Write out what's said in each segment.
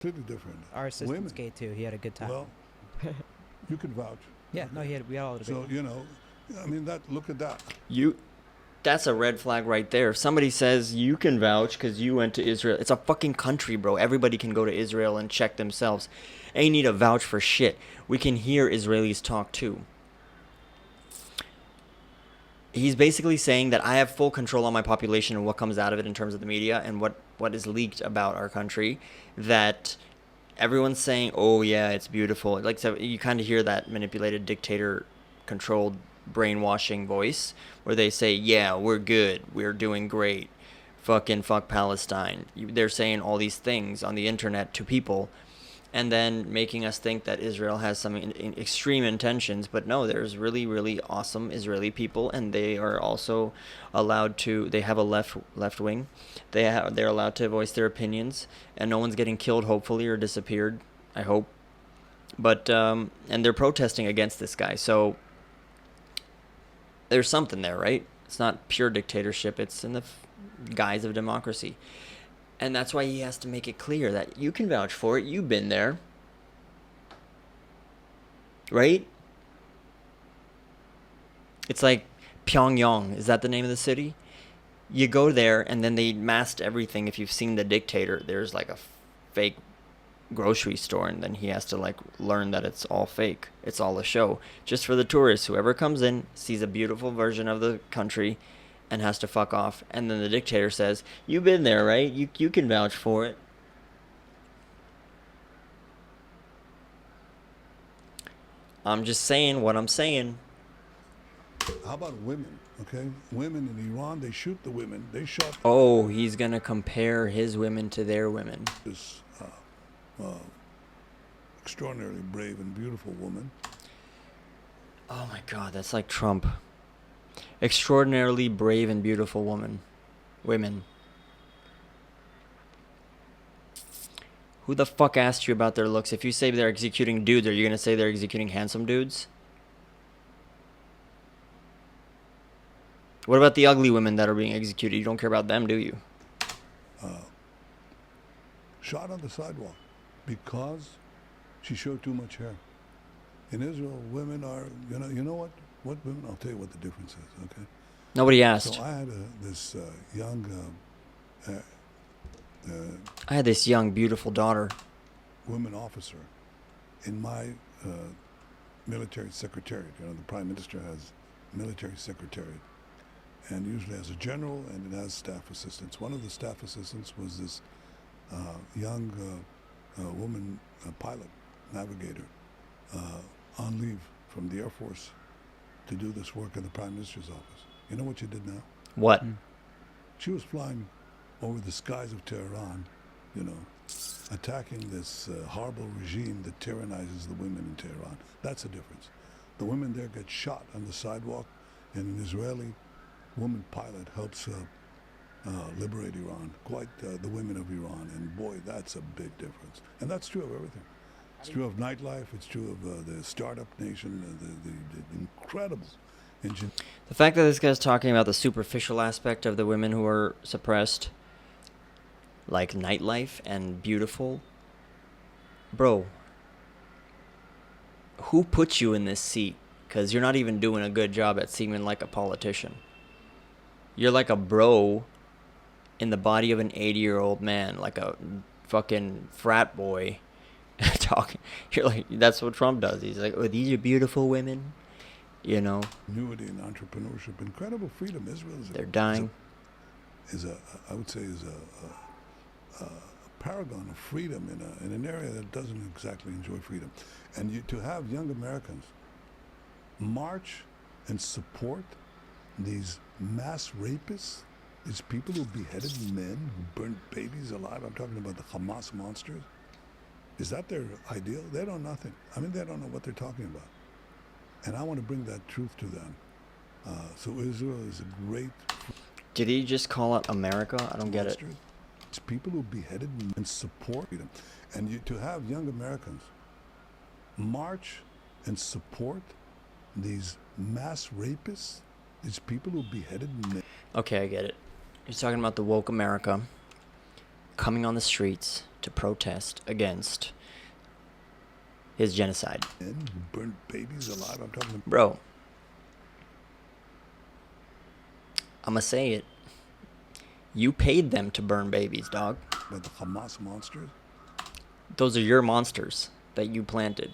completely different. Our assistant's Women, gay too. He had a good time. well, you can vouch. Yeah, no, we all had a So, great. you know, I mean, look at that. That's a red flag right there. If somebody says you can vouch because you went to Israel, it's a fucking country, bro. Everybody can go to Israel and check themselves. Ain't need to vouch for shit. We can hear Israelis talk too. He's basically saying that I have full control on my population and what comes out of it in terms of the media and what is leaked about our country. That everyone's saying, oh yeah, it's beautiful. Like, so you kind of hear that manipulated dictator controlled brainwashing voice where they say, yeah, we're good, we're doing great, fucking fuck Palestine. They're saying all these things on the internet to people and then making us think that Israel has some extreme intentions. But no, there's really, really awesome Israeli people, and they are also allowed to. They have a left wing. They're allowed to voice their opinions, and no one's getting killed, hopefully, or disappeared. I hope. But and they're protesting against this guy, so there's something there, right? It's not pure dictatorship. It's in the guise of democracy. And that's why he has to make it clear that you can vouch for it. You've been there. Right? It's like Pyongyang. Is that the name of the city? You go there and then they masked everything. If you've seen The Dictator, there's like a fake grocery store, and then he has to like learn that it's all fake. It's all a show. Just for the tourists. Whoever comes in sees a beautiful version of the country and has to fuck off. And then the dictator says, you've been there, right? You can vouch for it. I'm just saying what I'm saying. How about women? Okay, women in Iran, they shoot the women. They shot. Oh, he's gonna compare his women to their women. This extraordinarily brave and beautiful woman. Oh my God, that's like Trump. Extraordinarily brave and beautiful women. Who the fuck asked you about their looks? If you say they're executing dudes, are you gonna say they're executing handsome dudes? What about the ugly women that are being executed? You don't care about them, do you? Shot on the sidewalk because she showed too much hair. In Israel, women are, you know what? What women? I'll tell you what the difference is. Okay. Nobody asked. So I had this young. I had this young, beautiful daughter. Woman officer in my military secretariat. You know, the prime minister has military secretariat, and usually has a general and it has staff assistants. One of the staff assistants was this young woman pilot, navigator, on leave from the Air Force to do this work in the prime minister's office. You know what she did now? What? She was flying over the skies of Tehran, attacking this horrible regime that tyrannizes the women in Tehran. That's the difference. The women there get shot on the sidewalk, and an Israeli woman pilot helps liberate Iran, quite the women of Iran. And boy, that's a big difference. And that's true of everything. It's true of nightlife. It's true of the startup nation, the incredible engine. The fact that this guy's talking about the superficial aspect of the women who are suppressed, like nightlife and beautiful. Bro, who put you in this seat? Because you're not even doing a good job at seeming like a politician. You're like a bro in the body of an 80-year-old man, like a fucking frat boy talking. You're like, that's what Trump does. He's like, oh, these are beautiful women, Ingenuity and entrepreneurship, incredible freedom. Israel is they're dying. I would say, is a paragon of freedom in an area that doesn't exactly enjoy freedom. And to have young Americans march and support these mass rapists, these people who beheaded men, who burnt babies alive. I'm talking about the Hamas monsters. Is that their ideal? They don't know nothing. I mean, they don't know what they're talking about. And I want to bring that truth to them. So Israel is a great... Did he just call it America? I don't get it. It's people who beheaded and support freedom. And to have young Americans march and support these mass rapists, these people who beheaded men. Okay, I get it. He's talking about the woke America coming on the streets to protest against his genocide. And who burnt babies alive. I'm talking about Bro, I'ma say it. You paid them to burn babies, dog. the Hamas monsters. Those are your monsters that you planted.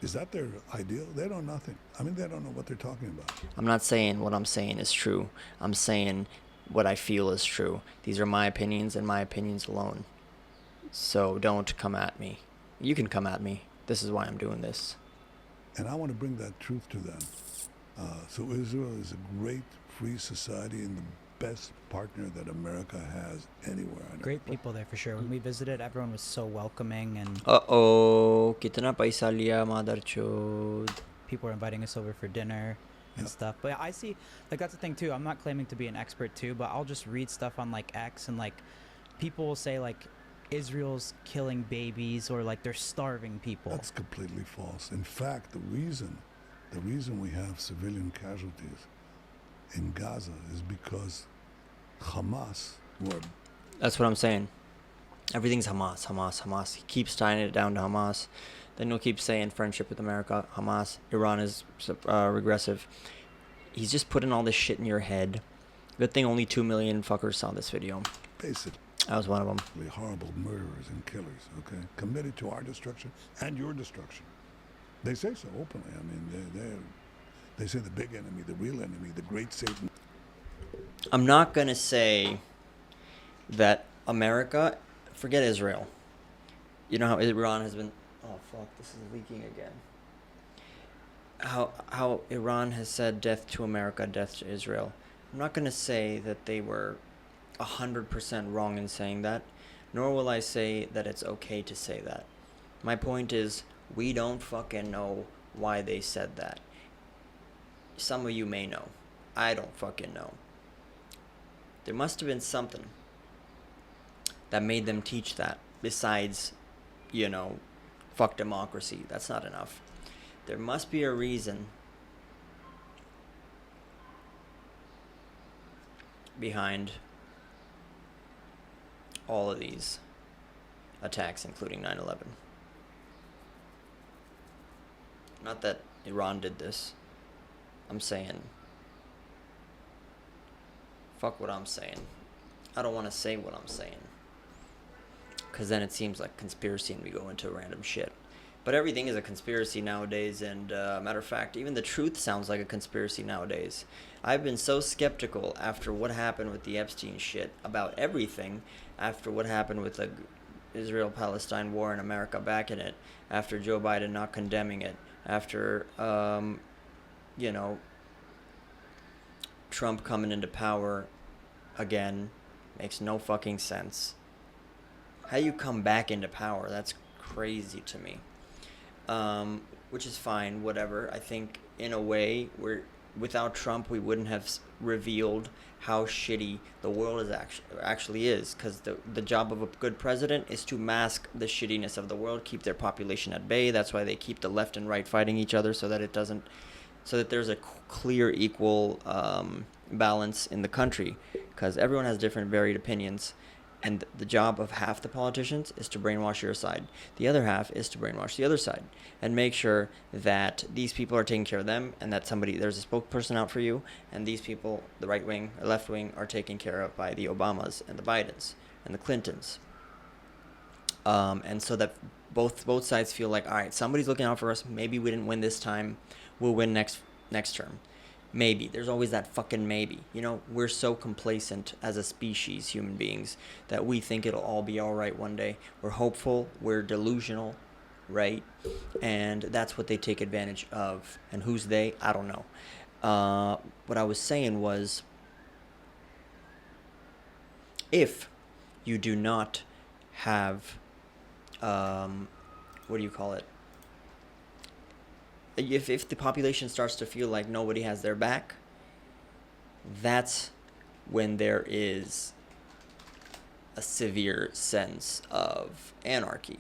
Is that their ideal? They don't know nothing. I mean, they don't know what they're talking about. I'm not saying what I'm saying is true. I'm saying what I feel is true. These are my opinions and my opinions alone. So don't come at me. You can come at me. This is why I'm doing this. And I want to bring that truth to them. So Israel is a great free society and the best partner that America has anywhere on Great earth. people there for sure. When we visited, everyone was so welcoming, and Kita na paisa liya, mother chod. people were inviting us over for dinner and Yeah. stuff. But I see, like, that's the thing too. I'm not claiming to be an expert too, but I'll just read stuff on like X, and like people will say like Israel's killing babies, or like they're starving people. That's completely false. In fact, the reason we have civilian casualties in Gaza is because Hamas, who are That's what I'm saying. Everything's Hamas, Hamas, Hamas. He keeps tying it down to Hamas. Then he'll keep saying friendship with America, Hamas. Iran is regressive. He's just putting all this shit in your head. Good thing only 2 million fuckers saw this video. basically I was one of them. horrible murderers and killers, okay? Committed to our destruction and your destruction. They say so openly. I mean, they say the big enemy, the real enemy, the great Satan. I'm not going to say that America, forget Israel. You know how Iran has been, oh fuck, this is leaking again. How Iran has said death to America, death to Israel. I'm not going to say that they were 100% wrong in saying that, nor will I say that it's okay to say that. My point is, we don't fucking know why they said that. Some of you may know. I don't fucking know. There must have been something that made them teach that, besides, you know, fuck democracy. That's not enough. There must be a reason behind all of these attacks, including 9/11. Not that Iran did this. I'm saying, fuck what I'm saying. I don't want to say what I'm saying, because then it seems like conspiracy and we go into random shit. But everything is a conspiracy nowadays, and matter of fact, even the truth sounds like a conspiracy nowadays. I've been so skeptical after what happened with the Epstein shit about everything, after what happened with the Israel-Palestine war and America backing it, after Joe Biden not condemning it, after, you know, Trump coming into power again. Makes no fucking sense. How you come back into power? That's crazy to me. Which is fine, whatever. I think in a way, without Trump, we wouldn't have revealed how shitty the world is actually is, because the job of a good president is to mask the shittiness of the world, keep their population at bay. That's why they keep the left and right fighting each other, so that there's a clear, equal balance in the country, because everyone has different varied opinions. And the job of half the politicians is to brainwash your side. The other half is to brainwash the other side and make sure that these people are taking care of them, and that there's a spokesperson out for you, and these people, the right wing or left wing, are taken care of by the Obamas and the Bidens and the Clintons. And so that both sides feel like, all right, somebody's looking out for us. Maybe we didn't win this time. We'll win next term. Maybe. There's always that fucking maybe. You know, we're so complacent as a species, human beings, that we think it'll all be all right one day. We're hopeful. We're delusional, right? And that's what they take advantage of. And who's they? I don't know. What I was saying was, if you do not have, what do you call it? If the population starts to feel like nobody has their back, that's when there is a severe sense of anarchy.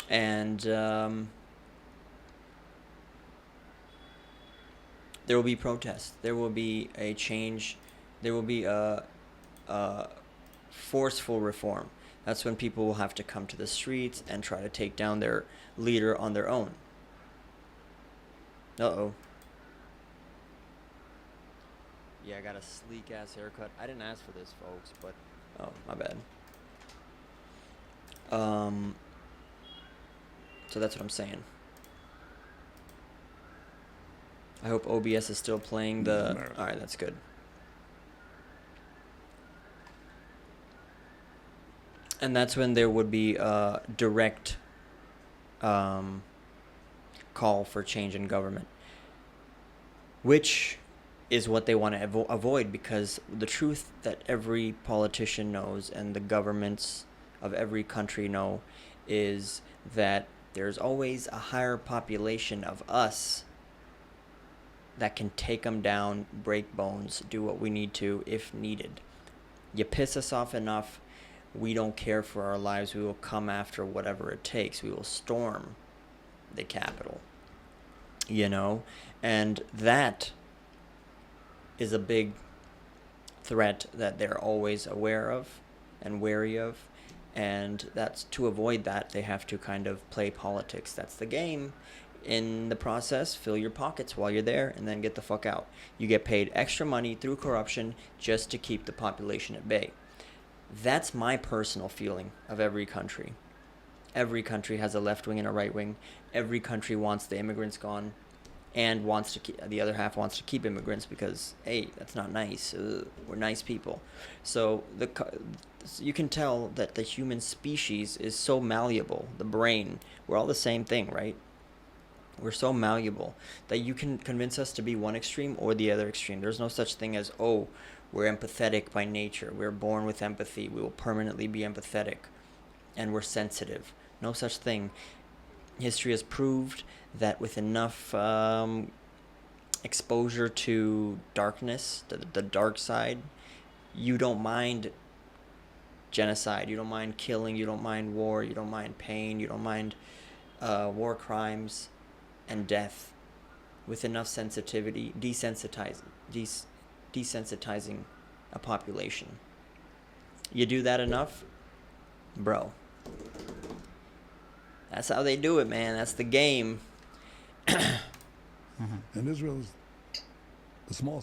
And there will be protests. There will be a change. There will be forceful reform. That's when people will have to come to the streets and try to take down their leader on their own. Uh-oh. Yeah, I got a sleek ass haircut. I didn't ask for this, folks, but oh, my bad. So that's what I'm saying. I hope OBS is still playing the. All right, that's good. And that's when there would be a direct call for change in government, which is what they want to avoid, because the truth that every politician knows and the governments of every country know is that there's always a higher population of us that can take them down, break bones, do what we need to if needed. You piss us off enough, we don't care for our lives. We will come after whatever it takes. We will storm the Capitol, you know? And that is a big threat that they're always aware of and wary of. And that's to avoid that, they have to kind of play politics. That's the game. In the process, fill your pockets while you're there and then get the fuck out. You get paid extra money through corruption just to keep the population at bay. That's my personal feeling of every country. Every country has a left wing and a right wing. Every country wants the immigrants gone and wants to keep, the other half wants to keep immigrants because, hey, that's not nice. We're nice people. So you can tell that the human species is so malleable. The brain, we're all the same thing, right? We're so malleable that you can convince us to be one extreme or the other extreme. There's no such thing as, oh, we're empathetic by nature. We're born with empathy. We will permanently be empathetic. And we're sensitive. No such thing. History has proved that with enough exposure to darkness, the dark side, you don't mind genocide. You don't mind killing. You don't mind war. You don't mind pain. You don't mind war crimes and death. With enough sensitivity, desensitizing a population. You do that enough, bro. That's how they do it, man. That's the game. And Israel is a small